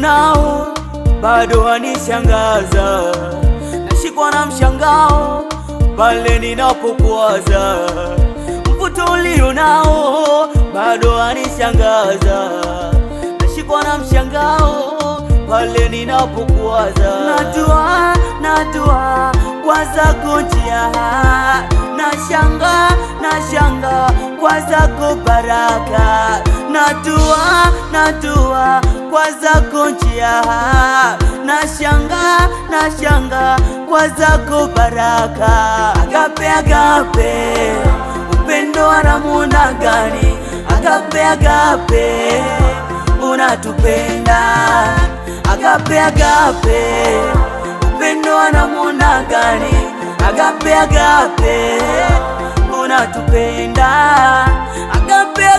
ulionao bado wanishangaza, nashikwa na mshangao pale ninapokwaza. Mvuto ulionao bado wanishangaza, nashikwa na mshangao pale ninapokwaza. Natua kwa zako njia, nashanga kwa zako baraka. Natua kwa zako njia, nashanga kwa zako baraka. Agape, upendo wa namna gani? Agape, unatupenda. Agape, upendo wa namna gani? Agape, unatupenda. Agape,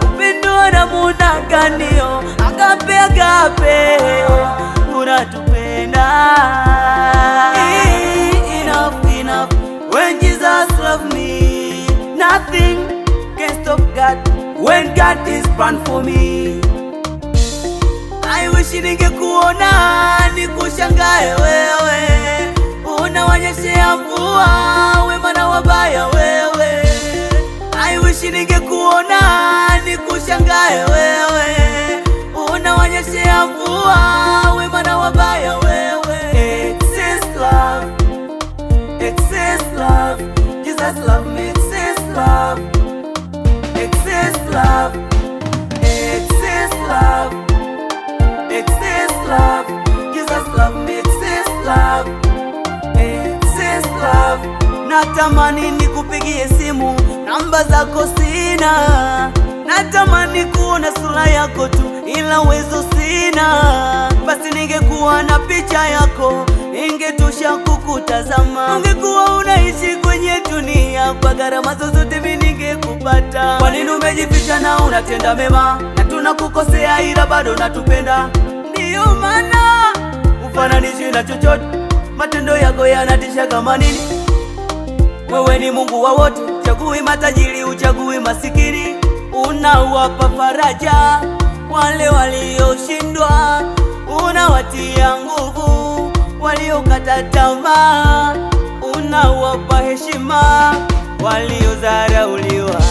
upendo wa namna gani? Agape, unatupenda. Enough, when Jesus loved me, nothing can stop God when God is planned for me. I wish ningekuona nikushangae wewe, unawanyeshea mvua wema na wabaya wewe. I wish ningekuona nikushangae wewe, unawanyeshea mvua wema na wabaya wewe. Excess love, Jesus love me. Excess love, Jesus love me. Excess love. Natamani nikupigie simu, namba zako sina. Natamani kuona sura yako tu, ila uwezo sina. Basi ningekuwa na picha yako, ingetosha kukutazama. Ungekuwa unaishi kwenye dunia, kwa gharama zozote mimi ningekupata. Kwa nini umejificha na unatenda mema, na tunakukosea ila bado natupenda? Ndiyo maana ufananishi na chochote, matendo yako yanatisha kama nini. Wewe ni Mungu wa wote, chagui matajiri, uchagui masikini. Unawapa faraja wale walioshindwa, unawatia nguvu waliokata tamaa, unawapa heshima waliodharauliwa.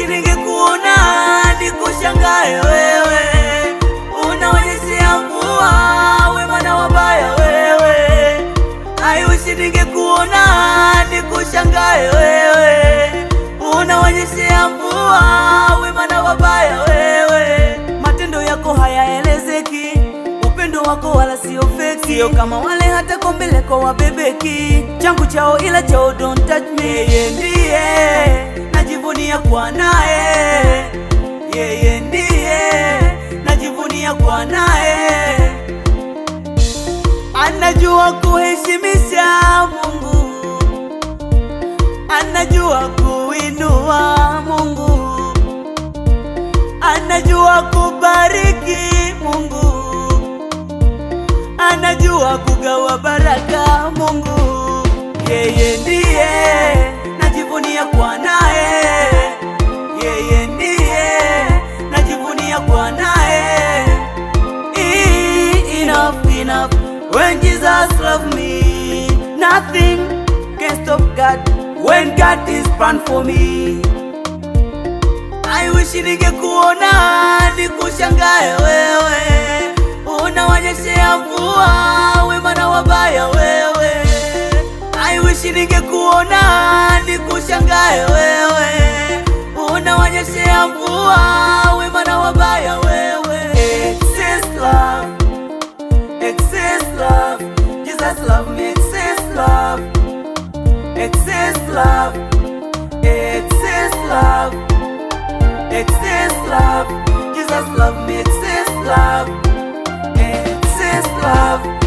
Ningekuona nikushangae wewe, unaonyeshea mvua wema na wabaya wewe. I wish ningekuona nikushangae wewe, unaonyeshea mvua wema na wabaya wewe. Matendo yako hayaelezeki, upendo wako wala sio fake. Sio kama wale hata kombeleko wabebeki, changu chao ila chao don't touch me. Yeye ndiye najivunia kwa naye, yeye ndiye najivunia kwa naye. Anajua kuheshimisha Mungu, anajua kuinua Mungu, anajua kubariki Mungu, anajua kugawa baraka Mungu. Yeye ndiye najivunia kwa naye, yeye ndiye najivunia kwa naye. Enough, when Jesus loved me, nothing can stop God when God is planned for me. I wish ningekuona nikushangae wewe, unawanyeshea mvua wema na wabaya wewe. I wish ningekuona nikushangae wewe, unawanyeshea mvua wema na wabaya wewe. Excess love, excess love, Jesus love me, excess love, excess love, excess love, excess love, Jesus love me, excess love, excess love.